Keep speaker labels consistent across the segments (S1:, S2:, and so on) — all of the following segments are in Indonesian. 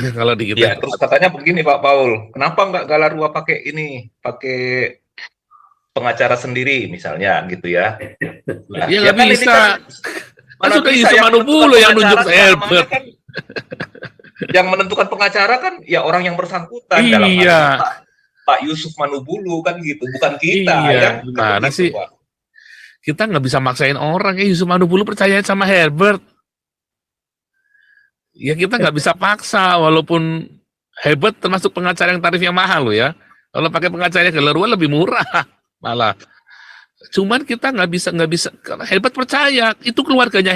S1: Kalau di kita
S2: Ya, terus katanya begini Pak Paul, kenapa nggak Galarua pakai ini, pakai pengacara sendiri misalnya gitu ya. Nah,
S1: ya
S2: ya
S1: nggak
S2: kan ini
S1: bisa.
S2: kan
S1: Kan
S2: mana
S1: sudah
S2: bisa
S1: Yusuf
S2: yang menentukan
S1: Manupulu yang nunjuk
S2: pengacara di
S1: saya
S2: mana-mana
S1: Herbert.
S2: kan, yang menentukan pengacara kan ya orang yang bersangkutan, dalam hal ini
S1: Iya,
S2: Pak Yusuf Manubulu kan gitu, bukan kita
S1: iya.
S2: ya, kan
S1: Gimana
S2: begitu
S1: sih?
S2: Pak.
S1: Kita nggak bisa maksain orang. Yusuf Manupulu percaya sama Herbert. Ya kita nggak bisa paksa, walaupun Herbert termasuk pengacara yang tarifnya mahal loh ya. Kalau pakai pengacara Galarua lebih murah malah. Cuman kita nggak bisa. Herbert percaya itu keluarganya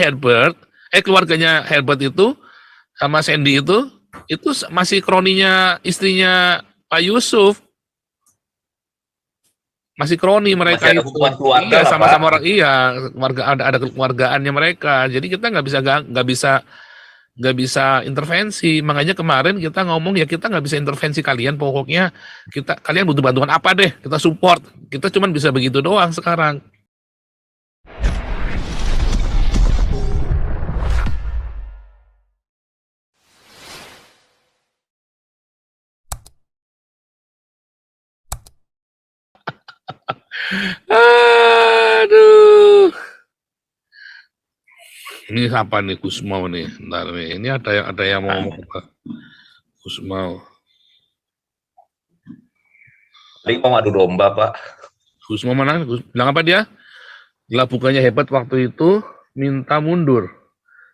S1: Herbert itu sama Sandy itu masih kroninya istrinya Pak Yusuf, masih kroni
S2: Masih
S1: mereka
S2: ada
S1: itu.
S2: hubungan keluarga
S1: Iya,
S2: lah Pak.
S1: sama-sama orang, iya, keluarga, ada kekeluargaannya mereka. Jadi kita nggak bisa intervensi. Makanya kemarin kita ngomong ya kita nggak bisa intervensi kalian. Pokoknya kalian butuh bantuan apa deh, kita support. Kita cuman bisa begitu doang sekarang. Aduh. Ini siapa nih Kusmau nih? Ntar nih. Ini ada yang mau ngomong apa? Kusmau.
S2: Paling mau adu domba Pak.
S1: Kusmau mana? Bilang apa dia? Lah bukannya hebat waktu itu, minta mundur.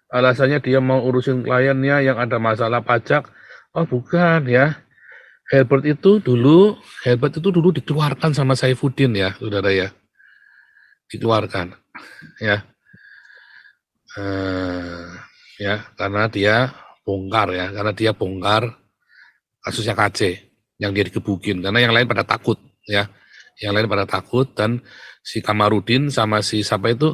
S1: Alasannya dia mau urusin kliennya yang ada masalah pajak. Oh bukan ya. Herbert itu dulu dikeluarkan sama Saifuddin ya, saudara ya. Dikeluarkan ya. Ya karena dia bongkar kasusnya KC yang dia digebukin, karena yang lain pada takut ya, dan si Kamarudin sama si siapa itu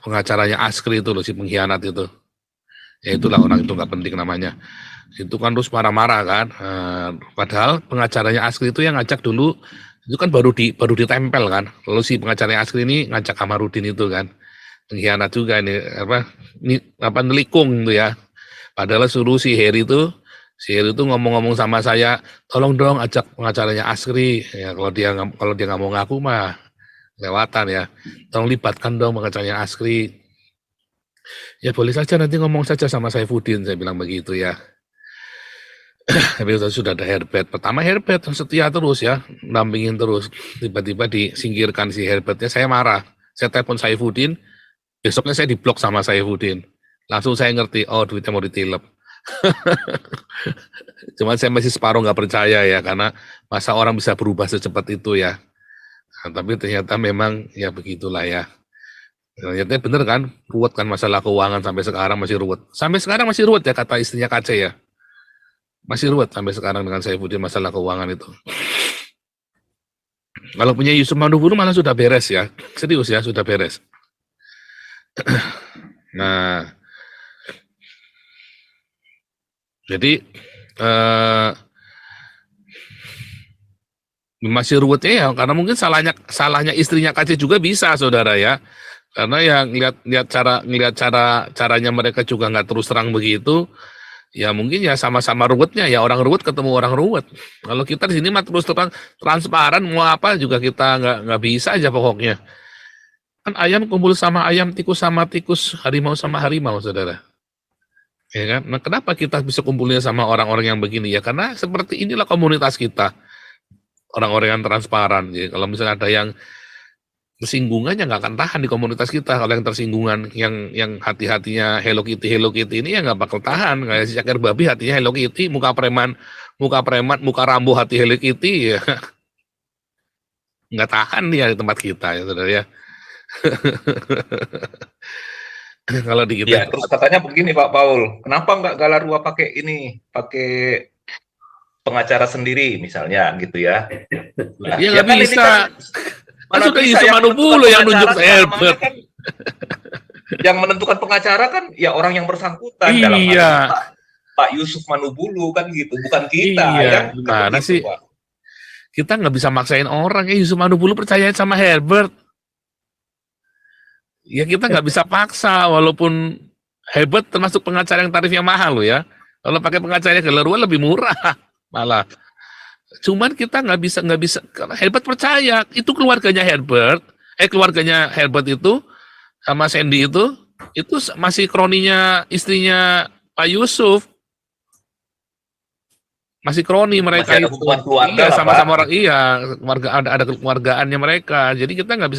S1: pengacaranya Askri itu loh, si pengkhianat itu, ya itulah orang itu nggak penting namanya, itu kan terus marah-marah kan. Padahal pengacaranya Askri itu yang ngajak dulu, itu kan baru ditempel kan, lalu si pengacaranya Askri ini ngajak Kamarudin itu kan, pengkhianat juga ini nelikung tuh ya. Padahal suruh si Heri itu ngomong-ngomong sama saya, tolong dong ajak pengacaranya Askri ya, kalau dia nggak mau ngaku mah lewatan ya, tolong libatkan dong pengacaranya Askri. Ya boleh saja, nanti ngomong saja sama Saifuddin, saya bilang begitu ya. Tapi sudah ada Herbert. Pertama Herbert setia terus ya, nampingin terus. Tiba-tiba disingkirkan si Herbertnya, saya marah. Saya telepon Saifuddin, besoknya saya diblok sama Saifuddin. Langsung saya ngerti, oh duitnya mau ditilep. Cuman saya masih separuh nggak percaya ya, karena masa orang bisa berubah secepat itu ya. Nah, tapi ternyata memang ya begitulah ya. Ternyata bener kan, ruwet kan masalah keuangan sampai sekarang masih ruwet. Sampai sekarang masih ruwet ya kata istrinya KC ya. Masih ruwet sampai sekarang dengan Saifuddin masalah keuangan itu. Kalau punya Yusuf Manuburu malah sudah beres ya. Serius ya, sudah beres. Nah, jadi masih ruwetnya ya, karena mungkin salahnya istrinya KC juga bisa, saudara ya. Karena ya ngelihat caranya mereka juga nggak terus terang begitu. Ya mungkin ya sama-sama ruwetnya ya, orang ruwet ketemu orang ruwet. Kalau kita di sini mah terus terang transparan, mau apa juga kita nggak bisa aja pokoknya. Kan ayam kumpul sama ayam, tikus sama tikus, harimau sama harimau, saudara. Ya kan? Nah, kenapa kita bisa kumpulnya sama orang-orang yang begini ya? Karena seperti inilah komunitas kita, orang-orang yang transparan. Jadi kalau misalnya ada yang tersinggungannya nggak akan tahan di komunitas kita. Kalau yang tersinggungan, yang hati-hatinya Hello Kitty ini ya nggak bakal tahan. Kayak si Cakir Babi hatinya Hello Kitty, muka preman, muka Rambo hati Hello Kitty ya nggak tahan dia di tempat kita ya, saudara ya. Kalau di kita
S2: Ya, terus katanya begini Pak Paul, kenapa nggak Galarua pakai ini, pakai pengacara sendiri misalnya gitu ya. Nah,
S1: ya
S2: ya
S1: nggak
S2: kan ini
S1: bisa.
S2: kan
S1: Kan
S2: mana
S1: sudah
S2: bisa
S1: Yusuf
S2: yang menentukan
S1: Manupulu yang nunjuk
S2: pengacara di mana-mana
S1: Herbert.
S2: kan, yang menentukan pengacara kan ya orang yang bersangkutan, dalam hal ini
S1: Iya,
S2: Pak Yusuf Manubulu kan gitu, bukan kita
S1: iya.
S2: ya, kan
S1: Gimana
S2: begitu
S1: sih?
S2: Pak.
S1: Kita nggak bisa maksain orang. Yusuf Manupulu percaya sama Herbert. Ya kita nggak bisa paksa, walaupun hebat termasuk pengacara yang tarifnya mahal loh ya. Kalau pakai pengacara Galarua lebih murah malah. Cuman kita nggak bisa Herbert percaya itu keluarganya Herbert itu sama Sandy itu masih kroninya istrinya Pak Yusuf, masih kroni mereka
S2: Masih ada
S1: itu.
S2: hubungan keluarga
S1: Iya,
S2: lah, Pak.
S1: sama-sama orang, iya, keluarga, ada keluargaannya mereka. Jadi kita nggak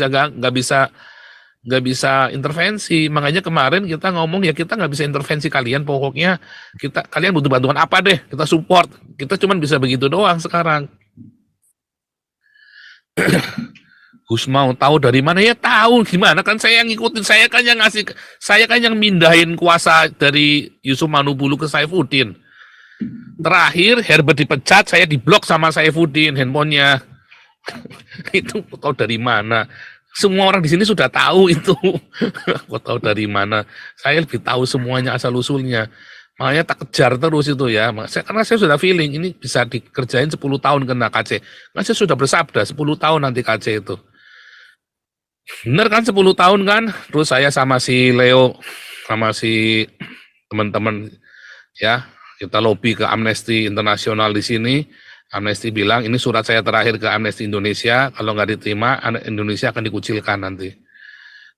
S1: bisa intervensi. Makanya kemarin kita ngomong ya kita nggak bisa intervensi kalian. Pokoknya kalian butuh bantuan apa deh, kita support. Kita cuman bisa begitu doang sekarang. Gus mau tahu dari mana ya, tahu gimana kan saya yang ngikutin, saya kan yang mindahin kuasa dari Yusuf Manubulu ke Saifuddin. Terakhir Herbert dipecat, saya diblok sama Saifuddin handphonenya. Itu tahu dari mana? Semua orang di sini sudah tahu itu. Aku tahu dari mana? Saya lebih tahu semuanya asal usulnya. Makanya tak kejar terus itu ya. Karena saya sudah feeling ini bisa dikerjain 10 tahun kena KC. Karena saya sudah bersabda 10 tahun nanti KC itu. Bener kan 10 tahun kan? Terus saya sama si Leo, sama si teman-teman ya, kita lobby ke Amnesty Internasional di sini. Amnesty bilang ini surat saya terakhir ke Amnesty Indonesia, kalau nggak diterima Indonesia akan dikucilkan nanti.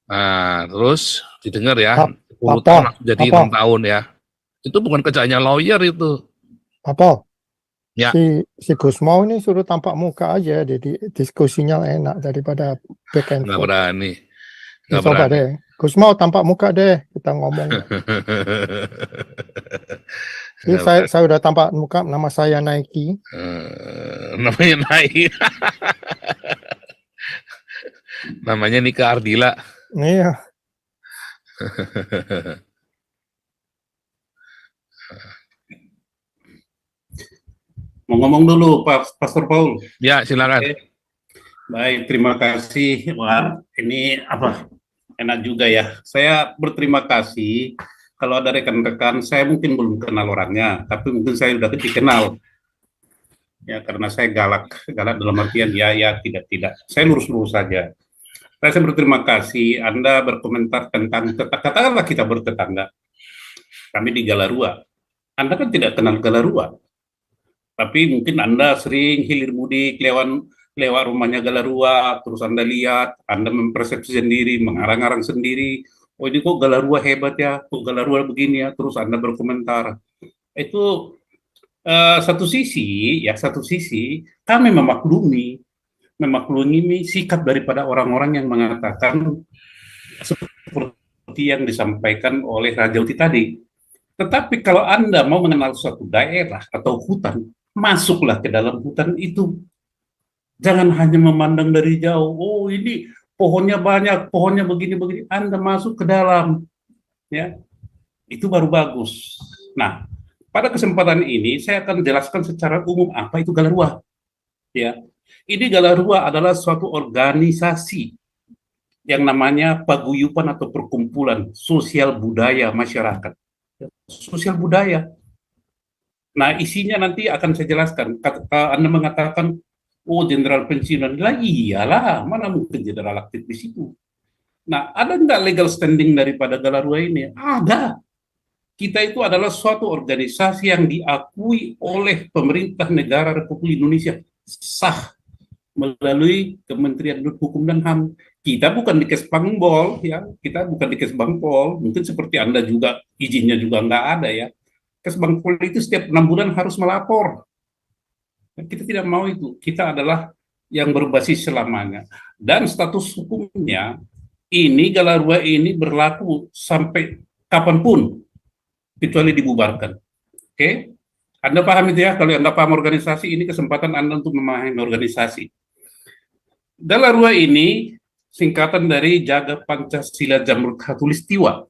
S1: Nah, terus didengar ya, 10 tahun langsung jadi 6 tahun ya. Itu bukan kerjanya lawyer itu.
S3: Apa?
S1: Ya.
S3: Si Gusmau ini suruh tampak muka aja, jadi diskusinya enak daripada back and
S1: Nggak
S3: forth.
S1: berani. Nggak
S3: Coba
S1: berani.
S3: deh, Gusmau tampak muka deh, kita ngomong. Jadi saya udah tampak muka, nama saya Nike.
S1: Namanya Nike. Namanya Nika Ardila.
S3: Iya.
S4: Mau ngomong dulu, Pak Pastor Paul.
S1: Ya, silakan.
S4: Oke. Baik, terima kasih. Wah, ini enak juga ya. Saya berterima kasih. Kalau ada rekan-rekan, saya mungkin belum kenal orangnya, tapi mungkin saya sudah dikenal. Ya, karena saya galak dalam artian ya, tidak. Saya lurus-lurus saja. Saya berterima kasih Anda berkomentar tentang, katakanlah kita bertetangga. Kami di Galarua. Anda kan tidak kenal Galarua. Tapi mungkin Anda sering hilir mudik lewat rumahnya Galarua, terus Anda lihat, Anda mempersepsi sendiri, mengarang-arang sendiri, oh ini kok Galarua hebat ya, kok Galarua begini ya, terus Anda berkomentar. Itu satu sisi kami memaklumi sikap daripada orang-orang yang mengatakan seperti yang disampaikan oleh Raja Uti tadi. Tetapi kalau Anda mau mengenal suatu daerah atau hutan, masuklah ke dalam hutan itu. Jangan hanya memandang dari jauh, oh ini pohonnya banyak, pohonnya begini-begini. Anda masuk ke dalam, ya, itu baru bagus. Nah, pada kesempatan ini saya akan jelaskan secara umum apa itu Galarua. Ya, ini Galarua adalah suatu organisasi yang namanya paguyuban atau perkumpulan sosial budaya masyarakat. Sosial budaya. Nah, isinya nanti akan saya jelaskan. Anda mengatakan, oh jenderal pensiunan, lah iyalah, mana mungkin jenderal aktif di situ. Nah, ada nggak legal standing daripada Galarua ini? Ada. Kita itu adalah suatu organisasi yang diakui oleh pemerintah negara Republik Indonesia, sah melalui Kementerian Hukum dan HAM. Kita bukan di Kesbangpol, ya. Kita bukan di Kesbangpol. Mungkin seperti Anda juga izinnya juga nggak ada ya. Kesbangpol itu setiap 6 bulan harus melapor. Kita tidak mau itu. Kita adalah yang berbasis selamanya. Dan status hukumnya ini Galarua ini berlaku sampai kapanpun, kecuali dibubarkan. Oke? Anda paham itu ya? Kalau Anda paham organisasi, ini kesempatan Anda untuk memahami organisasi. Galarua ini singkatan dari Jaga Pancasila Jamrut Khatulistiwa.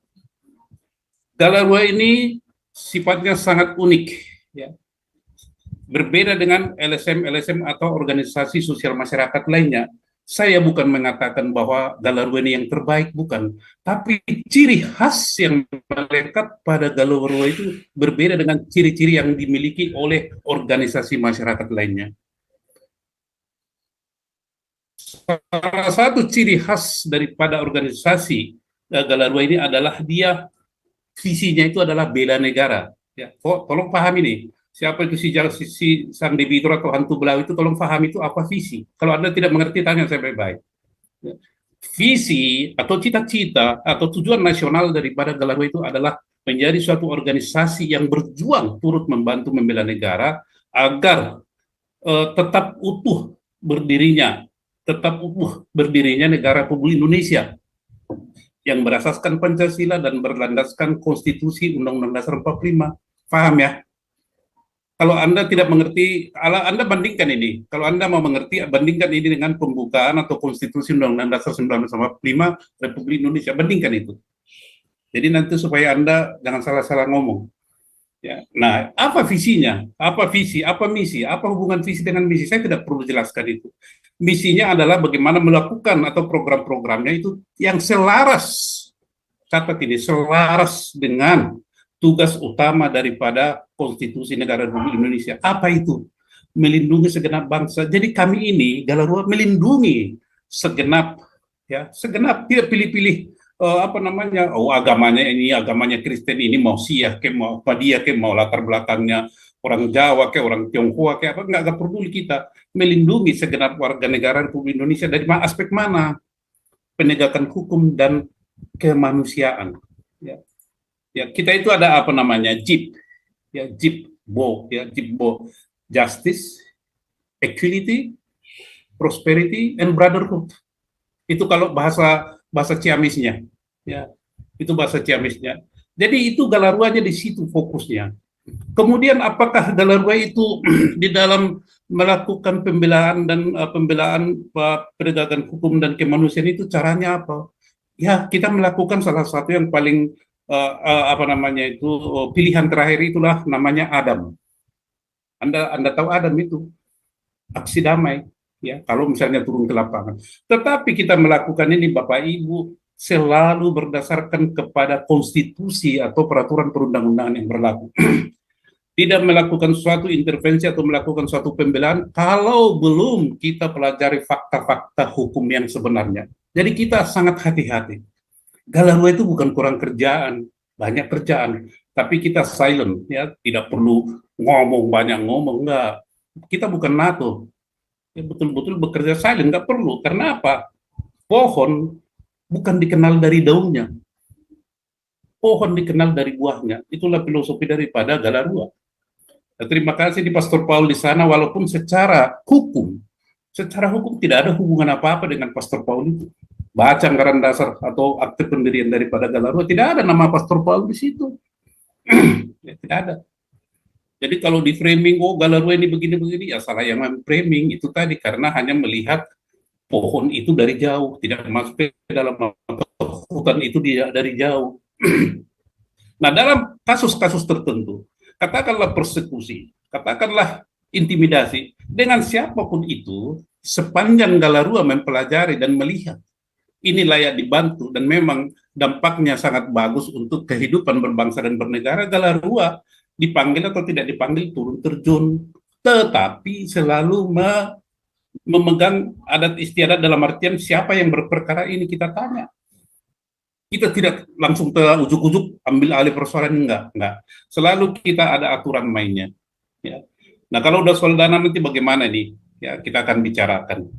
S4: Galarua ini sifatnya sangat unik, ya. Berbeda dengan LSM atau organisasi sosial masyarakat lainnya. Saya bukan mengatakan bahwa Galarua ini yang terbaik, bukan. Tapi ciri khas yang melekat pada Galarua itu berbeda dengan ciri-ciri yang dimiliki oleh organisasi masyarakat lainnya. Salah satu ciri khas daripada organisasi Galarua ini adalah dia visinya itu adalah bela negara. Ya, tolong pahami nih, siapa itu si Sang Debitur atau hantu belau itu, tolong pahami itu apa visi. Kalau Anda tidak mengerti, tanya saya baik-baik. Ya. Visi atau cita-cita atau tujuan nasional daripada Galarua itu adalah menjadi suatu organisasi yang berjuang turut membantu membela negara agar tetap utuh berdirinya negara Republik Indonesia yang berasaskan Pancasila dan berlandaskan Konstitusi Undang-Undang Dasar 45. Paham ya? Kalau Anda tidak mengerti, Anda bandingkan ini. Kalau Anda mau mengerti, bandingkan ini dengan pembukaan atau Konstitusi Undang-Undang Dasar 1945 Republik Indonesia. Bandingkan itu. Jadi nanti supaya Anda jangan salah-salah ngomong. Ya. Nah, apa visinya? Apa visi? Apa misi? Apa hubungan visi dengan misi? Saya tidak perlu jelaskan itu. Misinya adalah bagaimana melakukan atau program-programnya itu yang selaras, catat ini, selaras dengan tugas utama daripada Konstitusi Negara Republik Indonesia. Apa itu? Melindungi segenap bangsa. Jadi kami ini, Galarua, melindungi segenap tidak pilih-pilih agamanya ini, agamanya Kristen ini, mau Syiah ke mau Ahmadiyah ke mau latar belakangnya orang Jawa ke orang Tionghoa ke apa, nggak peduli. Kita melindungi segenap warga negara Republik Indonesia dari aspek mana? Penegakan hukum dan kemanusiaan. Ya, kita itu ada apa namanya JIP, ya JIPBO, Justice, Equality, Prosperity, and Brotherhood. Itu kalau bahasa Ciamisnya, ya itu bahasa Ciamisnya. Jadi itu Galaruanya di situ fokusnya. Kemudian apakah Galarua itu di dalam melakukan pembelaan penegakan hukum dan kemanusiaan itu caranya apa? Ya kita melakukan salah satu yang paling pilihan terakhir itulah namanya Adam. Anda tahu Adam itu aksi damai. Ya, kalau misalnya turun ke lapangan. Tetapi kita melakukan ini Bapak Ibu selalu berdasarkan kepada konstitusi atau peraturan perundang-undangan yang berlaku. Tidak melakukan suatu intervensi atau melakukan suatu pembelaan kalau belum kita pelajari fakta-fakta hukum yang sebenarnya. Jadi kita sangat hati-hati. Galarua itu bukan kurang kerjaan, banyak kerjaan, tapi kita silent, ya, tidak perlu banyak ngomong, enggak. Kita bukan NATO. Ya, betul-betul bekerja silent, nggak perlu. Karena apa? Pohon bukan dikenal dari daunnya. Pohon dikenal dari buahnya. Itulah filosofi daripada Galarua. Nah, terima kasih di Pastor Paul di sana, walaupun secara hukum tidak ada hubungan apa-apa dengan Pastor Paul itu. Baca anggaran dasar atau akte pendirian daripada Galarua, tidak ada nama Pastor Paul di situ. Ya, tidak ada. Jadi kalau di framing, Galarua ini begini-begini, ya salah yang framing itu tadi, karena hanya melihat pohon itu dari jauh, tidak masuk ke dalam hutan itu dari jauh. Nah, dalam kasus-kasus tertentu, katakanlah persekusi, katakanlah intimidasi, dengan siapapun itu, sepanjang Galarua mempelajari dan melihat, ini layak dibantu dan memang dampaknya sangat bagus untuk kehidupan berbangsa dan bernegara, Galarua dipanggil atau tidak dipanggil turun terjun, tetapi selalu memegang adat istiadat dalam artian siapa yang berperkara ini kita tanya. Kita tidak langsung ujuk-ujuk ambil alih persoalan, enggak. Selalu kita ada aturan mainnya. Ya. Nah kalau udah soal dana nanti bagaimana nih? Ya kita akan bicarakan.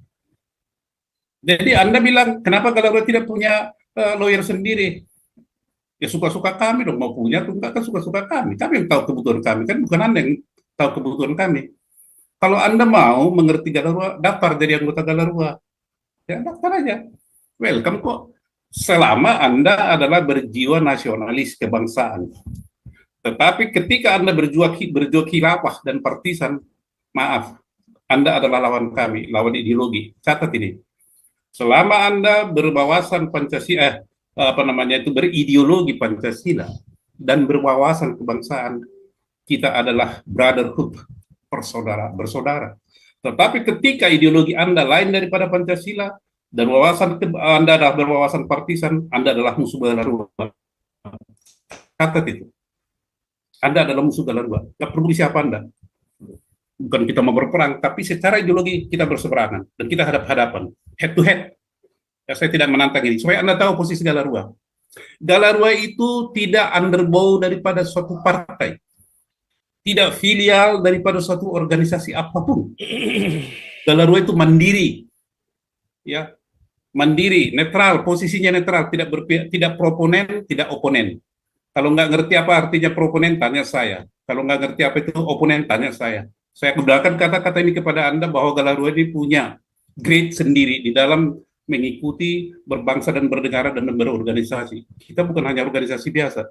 S4: Jadi Anda bilang kenapa Galarua tidak punya lawyer sendiri? Ya suka-suka kami dong, mau punya atau enggak kan suka-suka kami. Kami yang tahu kebutuhan kami, kan bukan Anda yang tahu kebutuhan kami. Kalau Anda mau mengerti Galarua, daftar jadi anggota Galarua. Ya daftar aja. Welcome kok. Selama Anda adalah berjiwa nasionalis kebangsaan. Tetapi ketika Anda berjuang khilafah dan partisan, maaf, Anda adalah lawan kami, lawan ideologi. Catat ini. Selama Anda berwawasan Pancasila, berideologi Pancasila dan berwawasan kebangsaan, kita adalah brotherhood, bersaudara. Tetapi ketika ideologi Anda lain daripada Pancasila dan Anda adalah berwawasan partisan, Anda adalah musuh Galarua. Catat itu. Anda adalah musuh Galarua. Tidak perlu siapa Anda. Bukan kita mau berperang, tapi secara ideologi kita berseberangan dan kita hadap-hadapan, head to head. Ya, saya tidak menantang ini, supaya Anda tahu posisi Galarua. Galarua itu tidak underbow daripada suatu partai, tidak filial daripada suatu organisasi apapun. Galarua itu mandiri, ya, mandiri, netral, posisinya netral, tidak berpihak, tidak proponen, tidak oponen. Kalau nggak ngerti apa artinya proponen, tanya saya. Kalau nggak ngerti apa itu oponen, tanya saya. Saya gunakan kata-kata ini kepada Anda bahwa Galarua ini punya grade sendiri di dalam mengikuti, berbangsa dan bernegara dan berorganisasi. Kita bukan hanya organisasi biasa.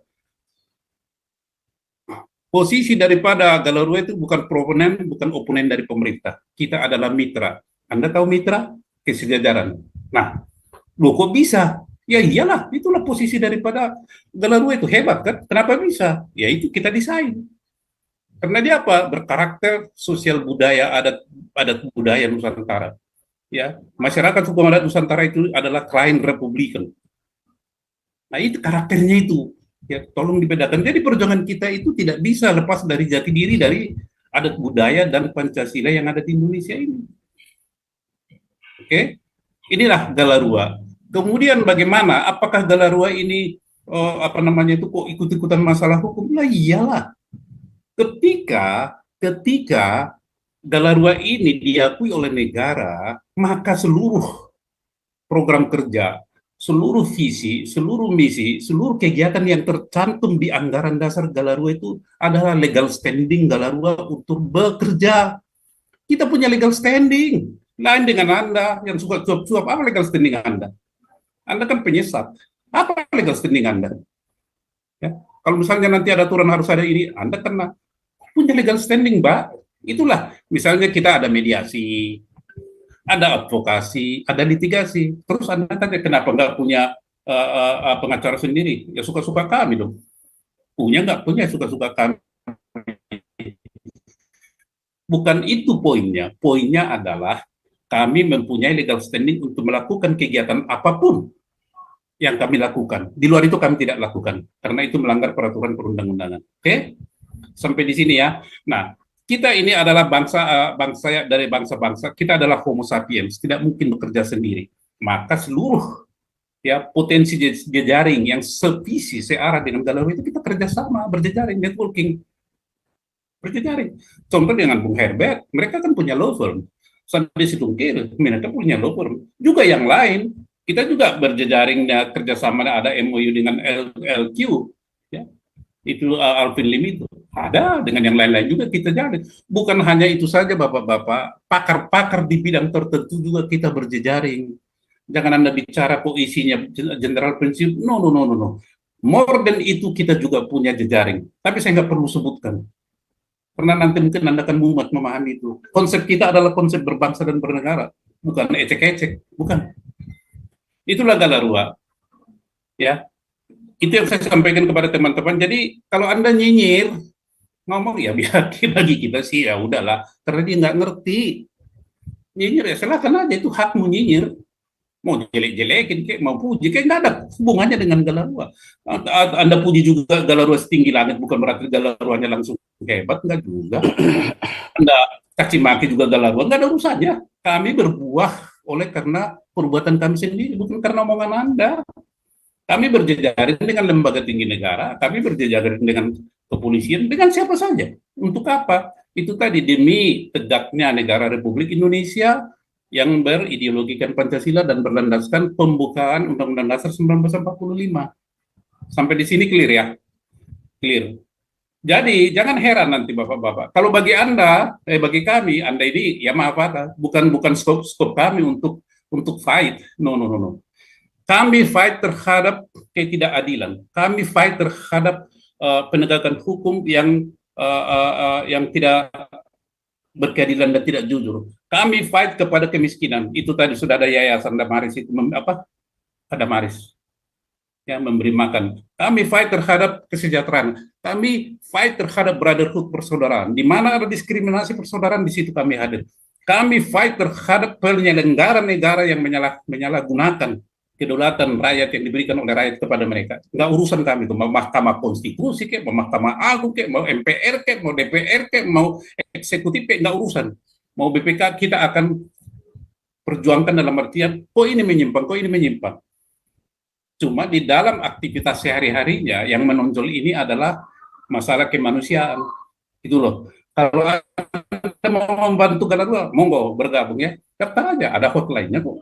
S4: Posisi daripada Galarua itu bukan proponen, bukan oponen dari pemerintah. Kita adalah mitra. Anda tahu mitra? Kesejajaran. Nah, loh kok bisa? Ya iyalah, itulah posisi daripada Galarua itu, hebat kan? Kenapa bisa? Ya itu kita desain. Karena dia apa? Berkarakter sosial budaya, adat budaya Nusantara. Ya, masyarakat suku adat Nusantara itu adalah klien Republikan. Nah, itu karakternya itu. Ya, tolong dibedakan. Jadi perjuangan kita itu tidak bisa lepas dari jati diri dari adat budaya dan Pancasila yang ada di Indonesia ini. Oke? Inilah Galarua. Kemudian bagaimana? Apakah Galarua ini kok ikut-ikutan masalah hukum? Lah iyalah. Ketika Galarua ini diakui oleh negara, maka seluruh program kerja, seluruh visi, seluruh misi, seluruh kegiatan yang tercantum di anggaran dasar Galarua itu adalah legal standing Galarua untuk bekerja. Kita punya legal standing. Lain dengan Anda yang suka suap-suap, apa legal standing Anda? Anda kan penyesat. Apa legal standing Anda? Ya. Kalau misalnya nanti ada aturan harus ada ini, Anda kena. Punya legal standing, Mbak. Itulah, misalnya kita ada mediasi, ada advokasi, ada litigasi. Terus Anda tanya kenapa nggak punya pengacara sendiri? Ya suka-suka kami dong. Punya nggak? Punya suka-suka kami. Bukan itu poinnya. Poinnya adalah kami mempunyai legal standing untuk melakukan kegiatan apapun yang kami lakukan. Di luar itu kami tidak lakukan, karena itu melanggar peraturan perundang-undangan. Oke? Sampai di sini ya. Nah, kita ini adalah bangsa dari bangsa-bangsa. Kita adalah Homo sapiens, tidak mungkin bekerja sendiri. Maka seluruh ya potensi jejaring yang sevisi searah dengan Galarua itu kita kerjasama, berjejaring, networking, berjejaring. Contoh dengan Bung Herbert, mereka kan punya law firm. Sampai Situngkir, mereka punya law firm. Juga yang lain, kita juga berjejaringnya kerjasama, ada MOU dengan LQ, ya. Itu Alvin Lim itu. Ada, dengan yang lain-lain juga kita jalin. Bukan hanya itu saja Bapak-Bapak, pakar-pakar di bidang tertentu juga kita berjejaring. Jangan Anda bicara kok isinya general prinsip, no. More than itu kita juga punya jejaring. Tapi saya nggak perlu sebutkan. Karena nanti mungkin Anda akan mumet memahami itu. Konsep kita adalah konsep berbangsa dan bernegara. Bukan ecek-ecek, bukan. Itulah Galarua. Ya, itu yang saya sampaikan kepada teman-teman. Jadi kalau Anda nyinyir, ngomong ya biarkan bagi kita sih ya udahlah, karena dia nggak ngerti. Nyinyir ya silakan aja, itu hakmu nyinyir. Mau jelek-jelekin kayak mau puji kayak nggak ada hubungannya dengan Galarua. Anda puji juga Galarua setinggi langit, bukan berarti Galaruanya langsung hebat, nggak juga. Anda caci maki juga Galarua, nggak ada urusannya. Kami berbuah oleh karena perbuatan kami sendiri, bukan karena omongan Anda. Kami berjejaring dengan lembaga tinggi negara, kami berjejaring dengan kepolisian, dengan siapa saja. Untuk apa? Itu tadi demi tegaknya negara Republik Indonesia yang berideologikan Pancasila dan berlandaskan pembukaan Undang-Undang Dasar 1945. Sampai di sini clear ya? Clear. Jadi jangan heran nanti Bapak-Bapak. Kalau bagi Anda, bagi kami, Anda ini ya maaf bukan skop kami untuk fight. No. Kami fight terhadap ketidakadilan. Kami fight terhadap penegakan hukum yang tidak berkeadilan dan tidak jujur. Kami fight kepada kemiskinan. Itu tadi sudah ada yayasan Damaris itu Damaris yang memberi makan. Kami fight terhadap kesejahteraan. Kami fight terhadap brotherhood persaudaraan. Di mana ada diskriminasi persaudaraan, di situ kami hadir. Kami fight terhadap penyelenggara negara yang menyalahgunakan kedaulatan rakyat yang diberikan oleh rakyat kepada mereka. Nggak urusan kami itu, mau Mahkamah Konstitusi kek, mau Mahkamah Agung kek, mau MPR kek, mau DPR kek, mau eksekutif kek, nggak urusan. Mau BPK kita akan perjuangkan dalam artian, kok ini menyimpang. Cuma di dalam aktivitas sehari-harinya yang menonjol ini adalah masalah kemanusiaan. Itu loh. Kalau Anda mau membantu Galarua, monggo bergabung ya. Daftar aja, ada hotline-nya kok.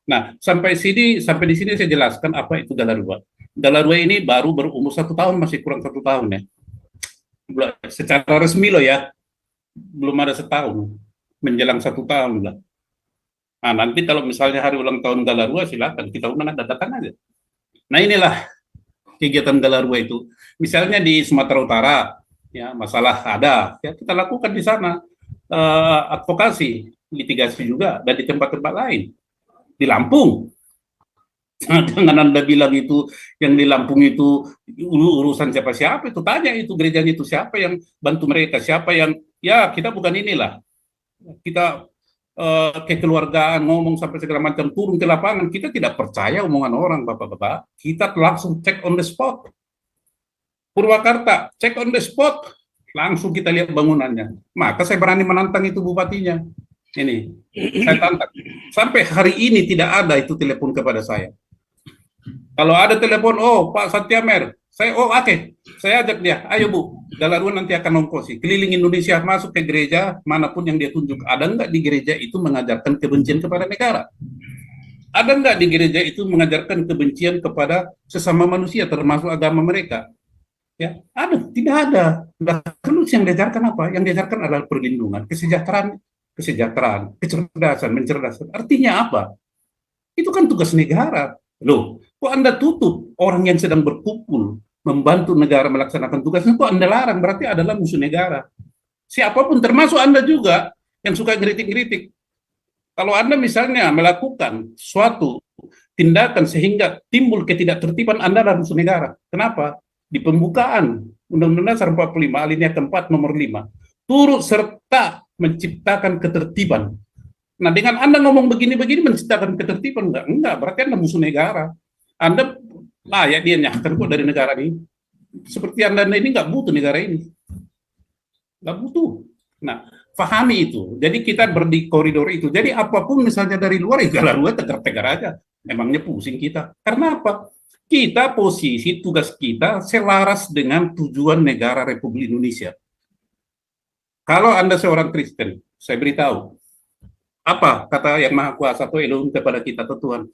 S4: Nah, sampai di sini saya jelaskan apa itu Galarua. Galarua ini baru berumur 1 tahun, masih kurang 1 tahun ya. Secara resmi loh ya, belum ada setahun, menjelang 1 tahun lah. Nah, nanti kalau misalnya hari ulang tahun Galarua, silakan kita undang, datang aja. Nah, inilah kegiatan Galarua itu. Misalnya di Sumatera Utara, ya masalah ada, ya kita lakukan di sana, advokasi, litigasi juga, dan di tempat-tempat lain. Di Lampung, jangan Anda bilang itu yang di Lampung itu urusan siapa-siapa, itu tanya itu gerejanya itu siapa yang bantu mereka, siapa yang, ya kita bukan inilah, kita kekeluargaan ngomong sampai segala macam, turun ke lapangan, kita tidak percaya omongan orang bapak-bapak, kita langsung cek on the spot. Purwakarta, cek on the spot, langsung kita lihat bangunannya. Maka saya berani menantang itu bupatinya. Ini, saya tantang. Sampai hari ini tidak ada itu telepon kepada saya. Kalau ada telepon, oh Pak Satyamer, saya oke, saya ajak dia, ayo Bu, Galarua nanti akan ongkosi, keliling Indonesia, masuk ke gereja, manapun yang dia tunjuk. Ada nggak di gereja itu mengajarkan kebencian kepada negara? Ada nggak di gereja itu mengajarkan kebencian kepada sesama manusia, termasuk agama mereka? Ya, ada, tidak ada. Lalu yang diajarkan apa? Yang diajarkan adalah perlindungan, kesejahteraan, kecerdasan, mencerdaskan. Artinya apa? Itu kan tugas negara. Loh, kok Anda tutup orang yang sedang berkumpul membantu negara melaksanakan tugasnya, kok Anda larang? Berarti adalah musuh negara. Siapapun, termasuk Anda juga yang suka ngeritik-ngeritik. Kalau Anda misalnya melakukan suatu tindakan sehingga timbul ketidaktertiban, Anda adalah musuh negara. Kenapa? Di pembukaan Undang-Undang Dasar 45 alinea keempat nomor 5 turut serta menciptakan ketertiban. Nah, dengan Anda ngomong begini-begini menciptakan ketertiban enggak, berarti Anda musuh negara. Anda layak dia nyahkan kok dari negara ini. Seperti Anda ini nggak butuh negara ini, nggak butuh. Nah, pahami itu. Jadi kita berdi koridor itu. Jadi apapun misalnya dari luar, Galarua tegar-tegar aja. Emangnya pusing kita. Karena apa? Kita posisi tugas kita selaras dengan tujuan negara Republik Indonesia. Kalau Anda seorang Kristen, saya beritahu, apa kata Yang Maha Kuasa atau Elohim kepada kita, Tuhan?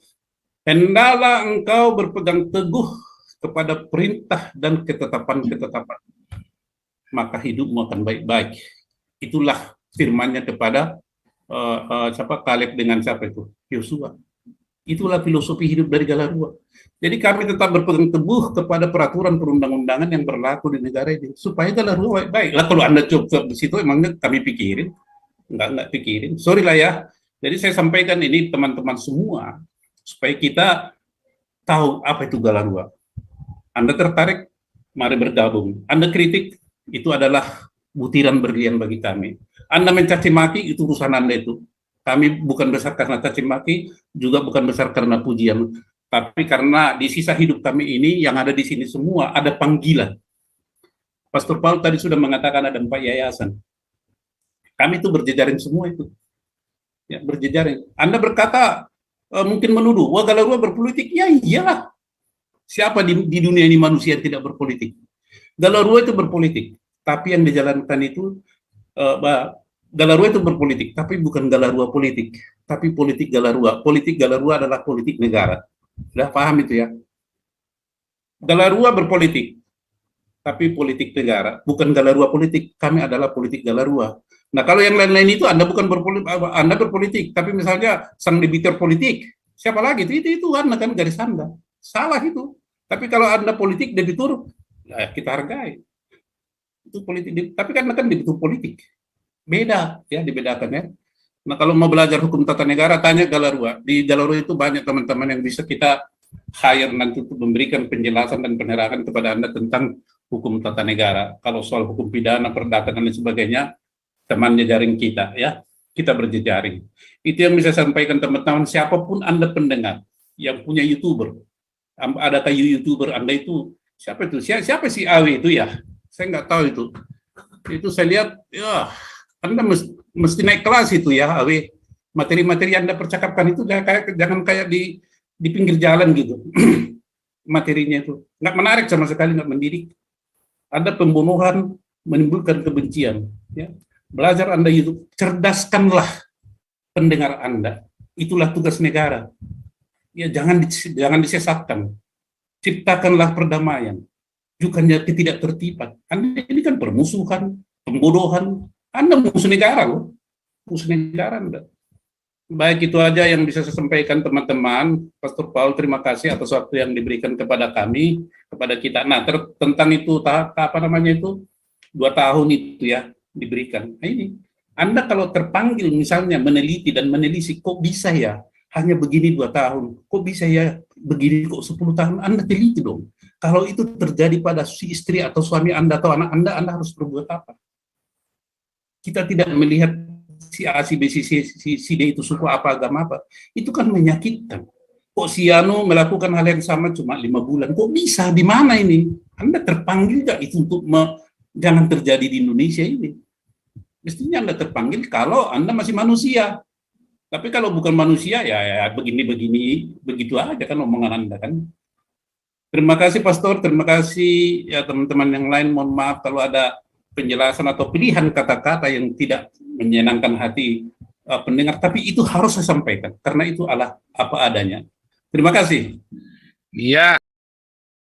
S4: Hendaklah engkau berpegang teguh kepada perintah dan ketetapan-ketetapan, maka hidupmu akan baik-baik. Itulah firman-Nya kepada Kaleb dengan siapa itu? Yosua. Itulah filosofi hidup dari Galarua. Jadi kami tetap berpegang teguh kepada peraturan perundang-undangan yang berlaku di negara ini supaya Galarua baik. Lah kalau Anda coba di situ emangnya kami pikirin? Enggak pikirin. Sorry lah ya. Jadi saya sampaikan ini teman-teman semua supaya kita tahu apa itu Galarua. Anda tertarik, mari bergabung. Anda kritik, itu adalah butiran berlian bagi kami. Anda mencaci maki, itu urusan Anda itu. Kami bukan besar karena caci maki, juga bukan besar karena pujian, tapi karena di sisa hidup kami ini yang ada di sini semua ada panggilan. Pastor Paul tadi sudah mengatakan ada 4 yayasan. Kami itu berjejaring semua itu, ya, berjejaring. Anda berkata mungkin menuduh, wah Galarua berpolitik, ya iyalah. Siapa di dunia ini manusia yang tidak berpolitik? Galarua itu berpolitik, tapi yang dijalankan itu Galarua itu berpolitik, tapi bukan Galarua politik, tapi politik Galarua. Politik Galarua adalah politik negara. Sudah paham itu ya? Galarua berpolitik, tapi politik negara. Bukan Galarua politik, kami adalah politik Galarua. Nah, kalau yang lain-lain itu Anda bukan berpolitik, Anda berpolitik, tapi misalnya sang debitur politik, siapa lagi? Itu Anda kan garis Anda. Salah itu. Tapi kalau Anda politik debitur, ya kita hargai. Itu politik, tapi kan debitur politik. Beda ya, dibedakan ya. Nah, kalau mau belajar hukum tata negara, tanya Galarua. Di Galarua itu banyak teman-teman yang bisa kita hire nanti untuk memberikan penjelasan dan penerangan kepada Anda tentang hukum tata negara. Kalau soal hukum pidana, perdata dan sebagainya, temannya jaring kita ya. Kita berjejaring. Itu yang bisa saya sampaikan teman-teman, siapapun Anda pendengar yang punya YouTuber. Adakah YouTuber Anda itu siapa itu? Siapa si Awi itu ya? Saya nggak tahu itu. Itu saya lihat ya, Anda mesti naik kelas itu ya, Awi. Materi-materi Anda percakapkan itu jangan kayak di pinggir jalan gitu. materinya itu. Nggak menarik sama sekali, nggak mendidik. Ada pembunuhan, menimbulkan kebencian. Ya. Belajar Anda itu, cerdaskanlah pendengar Anda. Itulah tugas negara. Ya, jangan disesatkan. Ciptakanlah perdamaian. Bukannya ketidaktertiban. Anda ini kan permusuhan, pembodohan. Anda musuh negara loh. Musuh negara Anda. Baik, itu aja yang bisa saya sampaikan teman-teman. Pastor Paul, terima kasih atas waktu yang diberikan kepada kami, kepada kita. Nah, tentang itu, apa namanya itu, 2 tahun itu ya, diberikan. Nah ini, Anda kalau terpanggil misalnya meneliti dan menelisik, kok bisa ya, hanya begini 2 tahun, kok bisa ya, begini kok 10 tahun, Anda teliti dong. Kalau itu terjadi pada si istri atau suami Anda atau anak Anda harus berbuat apa? Kita tidak melihat si A, si B, si D itu suku apa, agama apa. Itu kan menyakitkan. Kok si Anu melakukan hal yang sama cuma 5 bulan? Kok bisa? Di mana ini? Anda terpanggil nggak itu untuk jangan terjadi di Indonesia ini? Mestinya Anda terpanggil kalau Anda masih manusia. Tapi kalau bukan manusia, ya begini-begini, begitu aja kan omongan Anda kan. Terima kasih Pastor, terima kasih ya teman-teman yang lain. Mohon maaf kalau ada penjelasan atau pilihan kata-kata yang tidak menyenangkan hati pendengar, tapi itu harus saya sampaikan karena itu adalah apa adanya. Terima kasih.
S1: Iya.